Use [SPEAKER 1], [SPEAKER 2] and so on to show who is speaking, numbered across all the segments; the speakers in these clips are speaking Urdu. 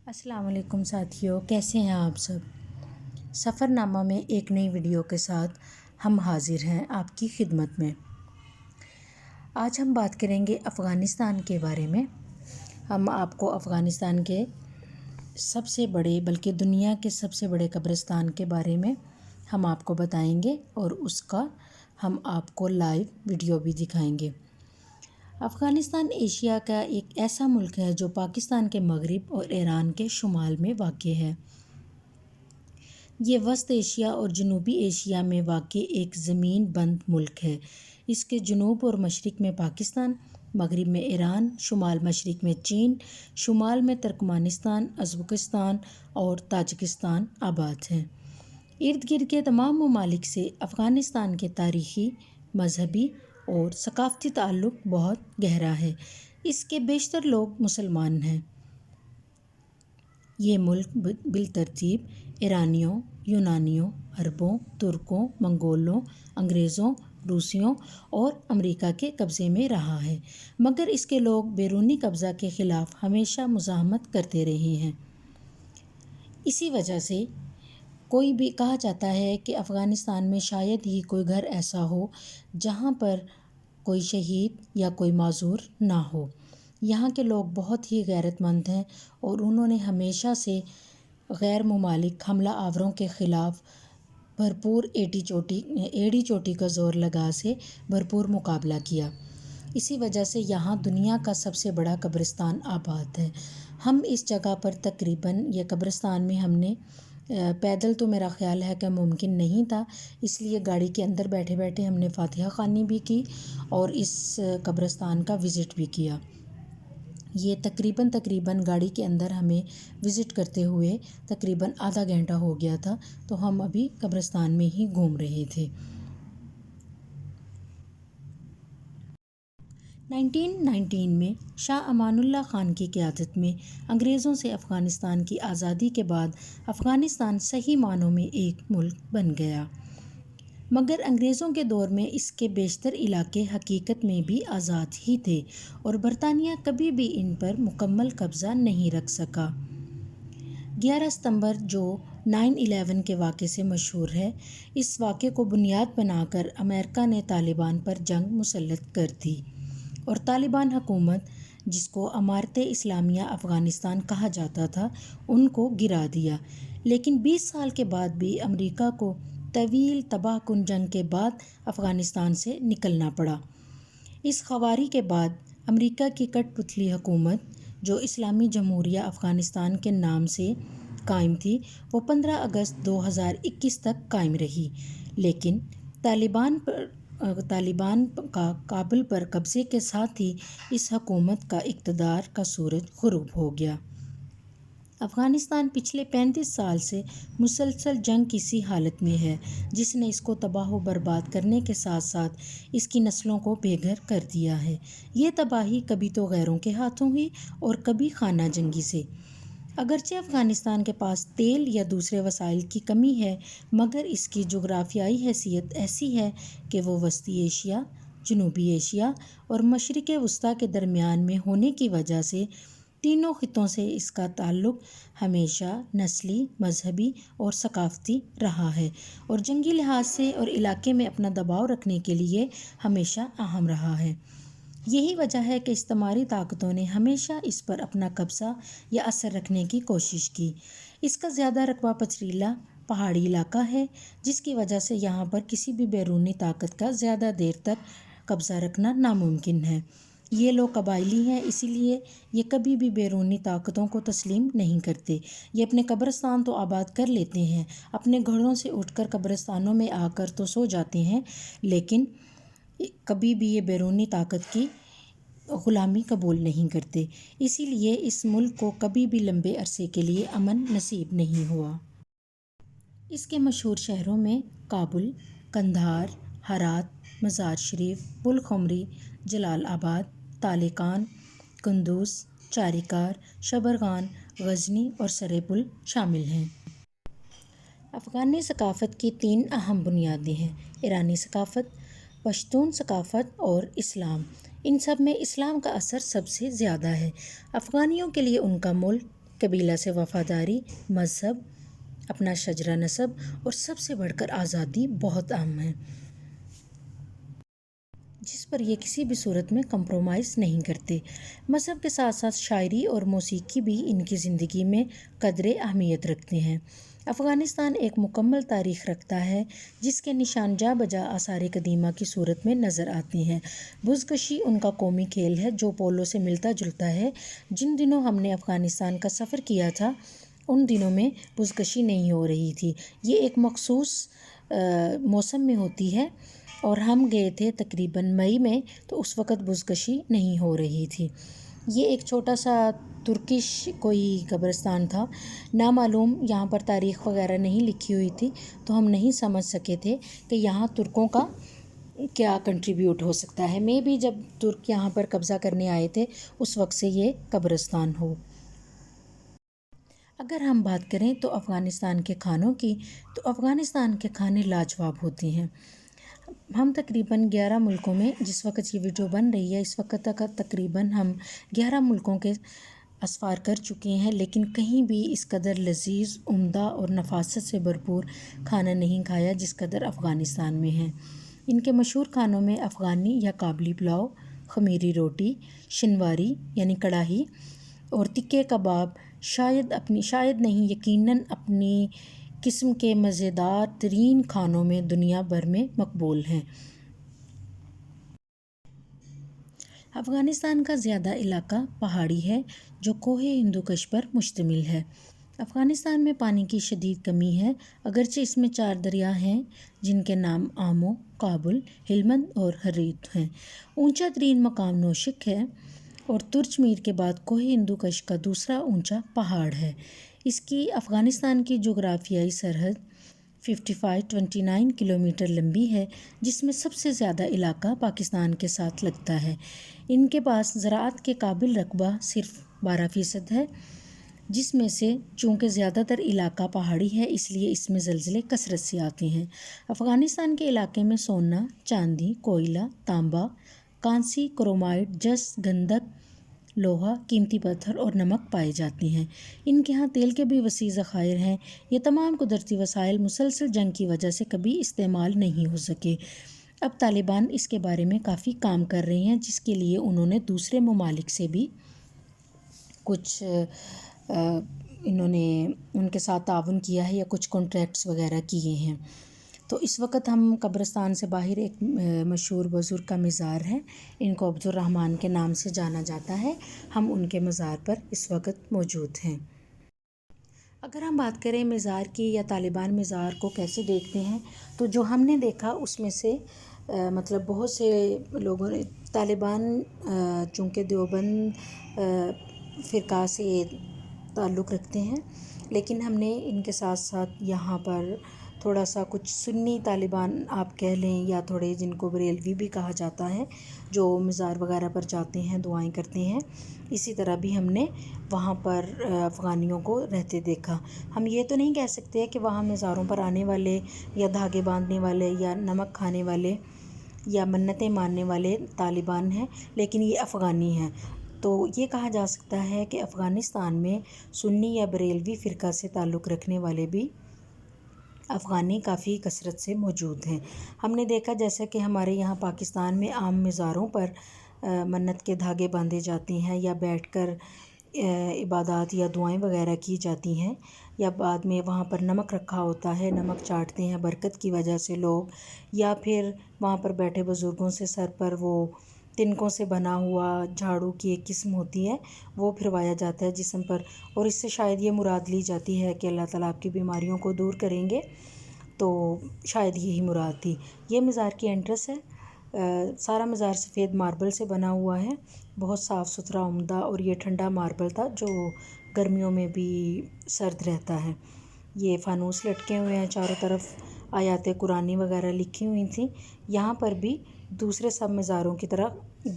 [SPEAKER 1] السلام علیکم ساتھیوں، کیسے ہیں آپ سب؟ سفر نامہ میں ایک نئی ویڈیو کے ساتھ ہم حاضر ہیں آپ کی خدمت میں۔ آج ہم بات کریں گے افغانستان کے بارے میں۔ ہم آپ کو افغانستان کے سب سے بڑے بلکہ دنیا کے سب سے بڑے قبرستان کے بارے میں ہم آپ کو بتائیں گے اور اس کا ہم آپ کو لائیو ویڈیو بھی دکھائیں گے۔ افغانستان ایشیا کا ایک ایسا ملک ہے جو پاکستان کے مغرب اور ایران کے شمال میں واقع ہے۔ یہ وسط ایشیا اور جنوبی ایشیا میں واقع ایک زمین بند ملک ہے۔ اس کے جنوب اور مشرق میں پاکستان، مغرب میں ایران، شمال مشرق میں چین، شمال میں ترکمانستان، ازبکستان اور تاجکستان آباد ہیں۔ ارد گرد کے تمام ممالک سے افغانستان کے تاریخی، مذہبی اور ثقافتی تعلق بہت گہرا ہے۔ اس کے بیشتر لوگ مسلمان ہیں۔ یہ ملک بالترتیب ایرانیوں، یونانیوں، عربوں، ترکوں، منگولوں، انگریزوں، روسیوں اور امریکہ کے قبضے میں رہا ہے، مگر اس کے لوگ بیرونی قبضہ کے خلاف ہمیشہ مزاحمت کرتے رہے ہیں۔ اسی وجہ سے کوئی بھی کہا جاتا ہے کہ افغانستان میں شاید ہی کوئی گھر ایسا ہو جہاں پر کوئی شہید یا کوئی معذور نہ ہو۔ یہاں کے لوگ بہت ہی غیرت مند ہیں اور انہوں نے ہمیشہ سے غیر ممالک حملہ آوروں کے خلاف بھرپور ایڑی چوٹی کا زور لگا سے بھرپور مقابلہ کیا۔ اسی وجہ سے یہاں دنیا کا سب سے بڑا قبرستان آباد ہے۔ ہم اس جگہ پر تقریباً یہ قبرستان میں ہم نے پیدل تو میرا خیال ہے کہ ممکن نہیں تھا، اس لیے گاڑی کے اندر بیٹھے بیٹھے ہم نے فاتحہ خوانی بھی کی اور اس قبرستان کا وزٹ بھی کیا۔ یہ تقریباً گاڑی کے اندر ہمیں وزٹ کرتے ہوئے تقریباً آدھا گھنٹہ ہو گیا تھا، تو ہم ابھی قبرستان میں ہی گھوم رہے تھے۔ 1919 میں شاہ امان اللہ خان کی قیادت میں انگریزوں سے افغانستان کی آزادی کے بعد افغانستان صحیح معنوں میں ایک ملک بن گیا، مگر انگریزوں کے دور میں اس کے بیشتر علاقے حقیقت میں بھی آزاد ہی تھے اور برطانیہ کبھی بھی ان پر مکمل قبضہ نہیں رکھ سکا۔ 11 ستمبر جو 9/11 کے واقعے سے مشہور ہے، اس واقعے کو بنیاد بنا کر امریکہ نے طالبان پر جنگ مسلط کر دی اور طالبان حکومت، جس کو امارت اسلامیہ افغانستان کہا جاتا تھا، ان کو گرا دیا۔ لیکن 20 سال کے بعد بھی امریکہ کو طویل تباہ کن جنگ کے بعد افغانستان سے نکلنا پڑا۔ اس خواری کے بعد امریکہ کی کٹ پتلی حکومت، جو اسلامی جمہوریہ افغانستان کے نام سے قائم تھی، وہ 15 اگست 2021 تک قائم رہی، لیکن طالبان کا کابل پر قبضے کے ساتھ ہی اس حکومت کا اقتدار کا سورج غروب ہو گیا۔ افغانستان پچھلے 35 سال سے مسلسل جنگ کی سی حالت میں ہے، جس نے اس کو تباہ و برباد کرنے کے ساتھ ساتھ اس کی نسلوں کو بے گھر کر دیا ہے۔ یہ تباہی کبھی تو غیروں کے ہاتھوں ہوئی اور کبھی خانہ جنگی سے۔ اگرچہ افغانستان کے پاس تیل یا دوسرے وسائل کی کمی ہے، مگر اس کی جغرافیائی حیثیت ایسی ہے کہ وہ وسطی ایشیا، جنوبی ایشیا اور مشرق وسطیٰ کے درمیان میں ہونے کی وجہ سے تینوں خطوں سے اس کا تعلق ہمیشہ نسلی، مذہبی اور ثقافتی رہا ہے اور جنگی لحاظ سے اور علاقے میں اپنا دباؤ رکھنے کے لیے ہمیشہ اہم رہا ہے۔ یہی وجہ ہے کہ استعماری طاقتوں نے ہمیشہ اس پر اپنا قبضہ یا اثر رکھنے کی کوشش کی۔ اس کا زیادہ رقبہ پتھریلا پہاڑی علاقہ ہے، جس کی وجہ سے یہاں پر کسی بھی بیرونی طاقت کا زیادہ دیر تک قبضہ رکھنا ناممکن ہے۔ یہ لوگ قبائلی ہیں، اسی لیے یہ کبھی بھی بیرونی طاقتوں کو تسلیم نہیں کرتے۔ یہ اپنے قبرستان تو آباد کر لیتے ہیں، اپنے گھروں سے اٹھ کر قبرستانوں میں آ کر تو سو جاتے ہیں، لیکن کبھی بھی یہ بیرونی طاقت کی غلامی قبول نہیں کرتے۔ اسی لیے اس ملک کو کبھی بھی لمبے عرصے کے لیے امن نصیب نہیں ہوا۔ اس کے مشہور شہروں میں کابل، قندھار، ہرات، مزار شریف، پلخمری، جلال آباد، تالقان، قندوز، چاریکار، شبرغان، غزنی اور سرپل شامل ہیں۔ افغانی ثقافت کی 3 اہم بنیادیں ہیں: ایرانی ثقافت، پشتون ثقافت اور اسلام۔ ان سب میں اسلام کا اثر سب سے زیادہ ہے۔ افغانیوں کے لیے ان کا ملک قبیلہ سے وفاداری، مذہب، اپنا شجرہ نسب اور سب سے بڑھ کر آزادی بہت اہم ہے، جس پر یہ کسی بھی صورت میں کمپرومائز نہیں کرتے۔ مذہب کے ساتھ ساتھ شاعری اور موسیقی بھی ان کی زندگی میں قدر اہمیت رکھتے ہیں۔ افغانستان ایک مکمل تاریخ رکھتا ہے، جس کے نشان جا بجا آثار قدیمہ کی صورت میں نظر آتے ہیں۔ بزکشی ان کا قومی کھیل ہے جو پولو سے ملتا جلتا ہے۔ جن دنوں ہم نے افغانستان کا سفر کیا تھا، ان دنوں میں بزکشی نہیں ہو رہی تھی۔ یہ ایک مخصوص موسم میں ہوتی ہے اور ہم گئے تھے تقریباً مئی میں، تو اس وقت بزکشی نہیں ہو رہی تھی۔ یہ ایک چھوٹا سا ترکش کوئی قبرستان تھا، نامعلوم، یہاں پر تاریخ وغیرہ نہیں لکھی ہوئی تھی، تو ہم نہیں سمجھ سکے تھے کہ یہاں ترکوں کا کیا کنٹریبیوٹ ہو سکتا ہے۔ میں بھی جب ترک یہاں پر قبضہ کرنے آئے تھے اس وقت سے یہ قبرستان ہو۔ اگر ہم بات کریں تو افغانستان کے کھانوں کی، تو افغانستان کے کھانے لاجواب ہوتے ہیں۔ ہم تقریباً 11 ملکوں میں، جس وقت یہ ویڈیو بن رہی ہے اس وقت تک تقریباً ہم 11 ملکوں کے اسفار کر چکے ہیں، لیکن کہیں بھی اس قدر لذیذ، عمدہ اور نفاست سے بھرپور کھانا نہیں کھایا جس قدر افغانستان میں ہے۔ ان کے مشہور کھانوں میں افغانی یا کابلی پلاؤ، خمیری روٹی، شنواری یعنی کڑاہی اور تکے کباب شاید نہیں یقیناً اپنی قسم کے مزیدار ترین کھانوں میں دنیا بھر میں مقبول ہیں۔ افغانستان کا زیادہ علاقہ پہاڑی ہے جو کوہ ہندوکش پر مشتمل ہے۔ افغانستان میں پانی کی شدید کمی ہے، اگرچہ اس میں 4 دریا ہیں جن کے نام آمو، کابل، ہلمند اور ہریت ہیں۔ اونچا ترین مقام نوشک ہے اور ترچ میر کے بعد کوہ ہندوکش کا دوسرا اونچا پہاڑ ہے۔ اس کی افغانستان کی جغرافیائی سرحد 5529 کلومیٹر لمبی ہے، جس میں سب سے زیادہ علاقہ پاکستان کے ساتھ لگتا ہے۔ ان کے پاس زراعت کے قابل رقبہ صرف 12% ہے، جس میں سے چونکہ زیادہ تر علاقہ پہاڑی ہے اس لیے اس میں زلزلے کثرت سے آتے ہیں۔ افغانستان کے علاقے میں سونا، چاندی، کوئلہ، تانبا، کانسی، کرومائٹ، جس، گندھک، لوہا، قیمتی پتھر اور نمک پائے جاتے ہیں۔ ان کے ہاں تیل کے بھی وسیع ذخائر ہیں۔ یہ تمام قدرتی وسائل مسلسل جنگ کی وجہ سے کبھی استعمال نہیں ہو سکے۔ اب طالبان اس کے بارے میں کافی کام کر رہے ہیں، جس کے لیے انہوں نے دوسرے ممالک سے بھی کچھ انہوں نے ان کے ساتھ تعاون کیا ہے یا کچھ کانٹریکٹس وغیرہ کیے ہیں۔ تو اس وقت ہم قبرستان سے باہر ایک مشہور بزرگ کا مزار ہے، ان کو عبدالرحمن کے نام سے جانا جاتا ہے، ہم ان کے مزار پر اس وقت موجود ہیں۔ اگر ہم بات کریں مزار کی یا طالبان مزار کو کیسے دیکھتے ہیں، تو جو ہم نے دیکھا اس میں سے مطلب بہت سے لوگوں نے طالبان چونکہ دیوبند فرقہ سے تعلق رکھتے ہیں، لیکن ہم نے ان کے ساتھ ساتھ یہاں پر تھوڑا سا کچھ سنی طالبان آپ کہہ لیں یا تھوڑے جن کو بریلوی بھی کہا جاتا ہے، جو مزار وغیرہ پر جاتے ہیں، دعائیں کرتے ہیں، اسی طرح بھی ہم نے وہاں پر افغانیوں کو رہتے دیکھا۔ ہم یہ تو نہیں کہہ سکتے کہ وہاں مزاروں پر آنے والے یا دھاگے باندھنے والے یا نمک کھانے والے یا منتیں ماننے والے طالبان ہیں، لیکن یہ افغانی ہیں۔ تو یہ کہا جا سکتا ہے کہ افغانستان میں سنی یا بریلوی فرقہ سے تعلق رکھنے والے بھی افغانی کافی کثرت سے موجود ہیں۔ ہم نے دیکھا جیسا کہ ہمارے یہاں پاکستان میں عام مزاروں پر منت کے دھاگے باندھے جاتے ہیں یا بیٹھ کر عبادات یا دعائیں وغیرہ کی جاتی ہیں، یا بعد میں وہاں پر نمک رکھا ہوتا ہے، نمک چاٹتے ہیں برکت کی وجہ سے لوگ، یا پھر وہاں پر بیٹھے بزرگوں سے سر پر وہ تنکوں سے بنا ہوا جھاڑو کی ایک قسم ہوتی ہے وہ پھروایا جاتا ہے جسم پر، اور اس سے شاید یہ مراد لی جاتی ہے کہ اللہ تعالیٰ آپ کی بیماریوں کو دور کریں گے، تو شاید یہی مراد تھی۔ یہ مزار کی انٹرس ہے، سارا مزار سفید ماربل سے بنا ہوا ہے، بہت صاف ستھرا عمدہ، اور یہ ٹھنڈا ماربل تھا جو گرمیوں میں بھی سرد رہتا ہے۔ یہ فانوس لٹکے ہوئے ہیں چاروں طرف، آیات قرآنی وغیرہ لکھی ہوئی تھیں۔ یہاں پر بھی دوسرے سب مزاروں کی طرح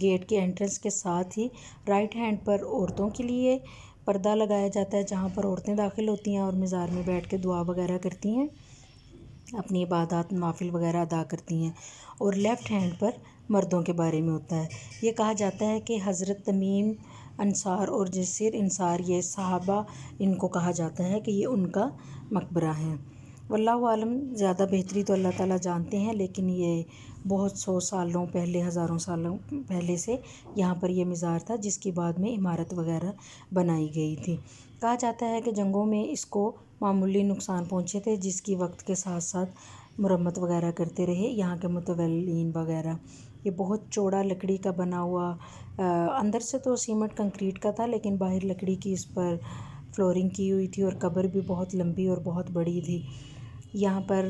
[SPEAKER 1] گیٹ کے انٹرنس کے ساتھ ہی رائٹ ہینڈ پر عورتوں کے لیے پردہ لگایا جاتا ہے، جہاں پر عورتیں داخل ہوتی ہیں اور مزار میں بیٹھ کے دعا وغیرہ کرتی ہیں، اپنی عبادات نوافل وغیرہ ادا کرتی ہیں، اور لیفٹ ہینڈ پر مردوں کے بارے میں ہوتا ہے۔ یہ کہا جاتا ہے کہ حضرت تمیم انصار اور جسر انصار، یہ صحابہ ان کو کہا جاتا ہے کہ یہ ان کا مقبرہ ہے۔ واللہ عالم، زیادہ بہتری تو اللہ تعالیٰ جانتے ہیں، لیکن یہ بہت 100 سالوں پہلے، ہزاروں سالوں پہلے سے یہاں پر یہ مزار تھا، جس کی بعد میں عمارت وغیرہ بنائی گئی تھی۔ کہا جاتا ہے کہ جنگوں میں اس کو معمولی نقصان پہنچے تھے، جس کی وقت کے ساتھ ساتھ مرمت وغیرہ کرتے رہے یہاں کے متولین وغیرہ۔ یہ بہت چوڑا لکڑی کا بنا ہوا، اندر سے تو سیمنٹ کنکریٹ کا تھا، لیکن باہر لکڑی کی اس پر فلورنگ کی ہوئی تھی، اور قبر بھی بہت لمبی اور بہت بڑی تھی۔ یہاں پر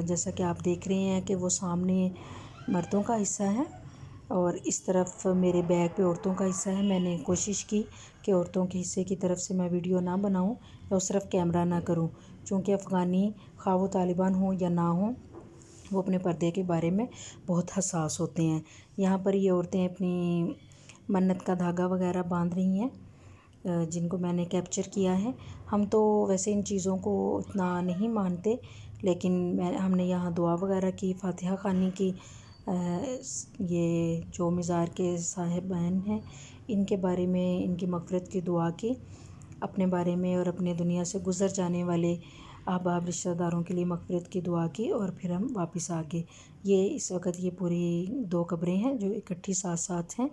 [SPEAKER 1] جیسا کہ آپ دیکھ رہے ہیں کہ وہ سامنے مردوں کا حصہ ہے، اور اس طرف میرے بیک پہ عورتوں کا حصہ ہے۔ میں نے کوشش کی کہ عورتوں کے حصے کی طرف سے میں ویڈیو نہ بناؤں یا اس طرف کیمرہ نہ کروں، چونکہ افغانی خواہ وہ طالبان ہوں یا نہ ہوں، وہ اپنے پردے کے بارے میں بہت حساس ہوتے ہیں۔ یہاں پر یہ عورتیں اپنی منت کا دھاگا وغیرہ باندھ رہی ہیں، جن کو میں نے کیپچر کیا ہے۔ ہم تو ویسے ان چیزوں کو اتنا نہیں مانتے، لیکن ہم نے یہاں دعا وغیرہ کی، فاتحہ خوانی کی۔ یہ جو مزار کے صاحبان ہیں ان کے بارے میں، ان کی مغفرت کی دعا کی، اپنے بارے میں اور اپنے دنیا سے گزر جانے والے احباب رشتہ داروں کے لیے مغفرت کی دعا کی، اور پھر ہم واپس آ گئے۔ یہ اس وقت یہ پوری 2 قبریں ہیں جو اکٹھی ساتھ ساتھ ہیں،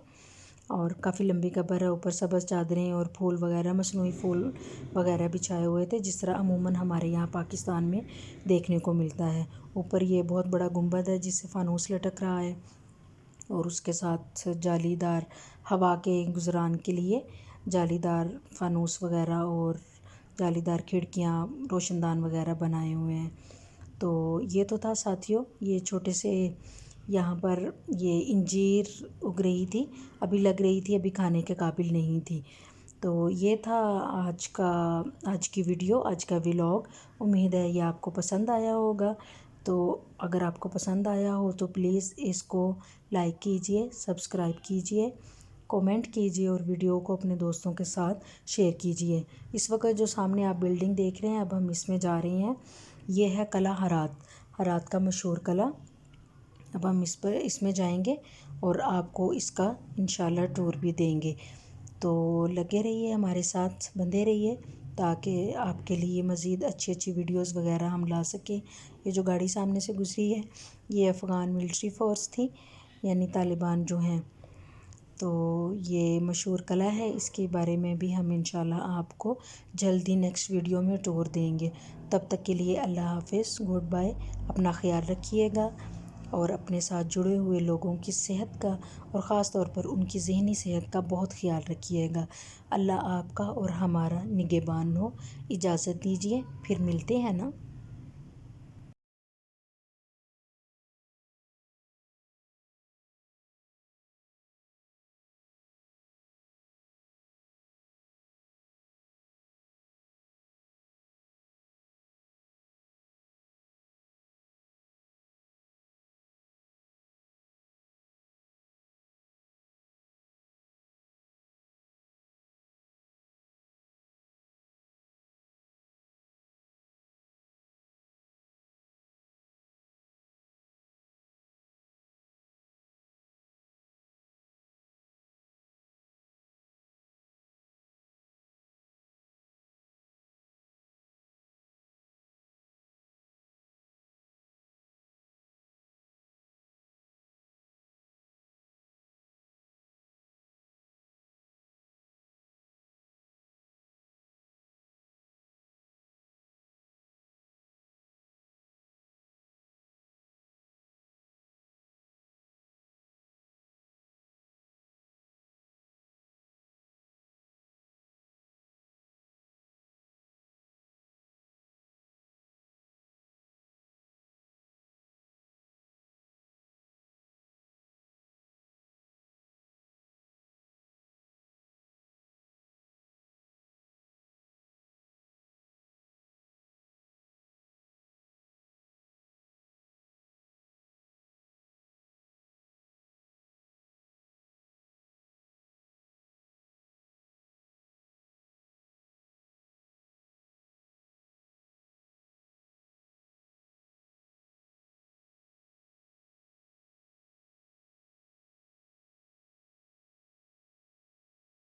[SPEAKER 1] اور کافی لمبی قبر ہے۔ اوپر سبز چادریں اور پھول وغیرہ، مصنوعی پھول وغیرہ بچھائے ہوئے تھے، جس طرح عموماً ہمارے یہاں پاکستان میں دیکھنے کو ملتا ہے۔ اوپر یہ بہت بڑا گنبد ہے جس سے فانوس لٹک رہا ہے، اور اس کے ساتھ جالی دار ہوا کے گزران کے لیے جالی دار فانوس وغیرہ اور جالی دار کھڑکیاں، روشن دان وغیرہ بنائے ہوئے ہیں۔ تو یہ تو تھا ساتھیوں، یہ چھوٹے سے یہاں پر یہ انجیر اگ رہی تھی، ابھی لگ رہی تھی، ابھی کھانے کے قابل نہیں تھی۔ تو یہ تھا آج کی ویڈیو، آج کا ولاگ۔ امید ہے یہ آپ کو پسند آیا ہوگا۔ تو اگر آپ کو پسند آیا ہو تو پلیز اس کو لائک کیجئے، سبسکرائب کیجئے، کومنٹ کیجئے، اور ویڈیو کو اپنے دوستوں کے ساتھ شیئر کیجئے۔ اس وقت جو سامنے آپ بلڈنگ دیکھ رہے ہیں، اب ہم اس میں جا رہے ہیں۔ یہ ہے قلعہ ہرات کا مشہور قلعہ۔ اب ہم اس میں جائیں گے اور آپ کو اس کا انشاءاللہ ٹور بھی دیں گے۔ تو لگے رہیے ہمارے ساتھ، بندے رہیے، تاکہ آپ کے لیے مزید اچھی ویڈیوز وغیرہ ہم لا سکیں۔ یہ جو گاڑی سامنے سے گزری ہے، یہ افغان ملٹری فورس تھی، یعنی طالبان جو ہیں۔ تو یہ مشہور قلعہ ہے، اس کے بارے میں بھی ہم انشاءاللہ آپ کو جلدی نیکسٹ ویڈیو میں ٹور دیں گے۔ تب تک کے لیے اللہ حافظ، گڈ بائے۔ اپنا خیال رکھیے گا، اور اپنے ساتھ جڑے ہوئے لوگوں کی صحت کا، اور خاص طور پر ان کی ذہنی صحت کا بہت خیال رکھیے گا۔ اللہ آپ کا اور ہمارا نگہبان ہو۔ اجازت دیجیے، پھر ملتے ہیں نا۔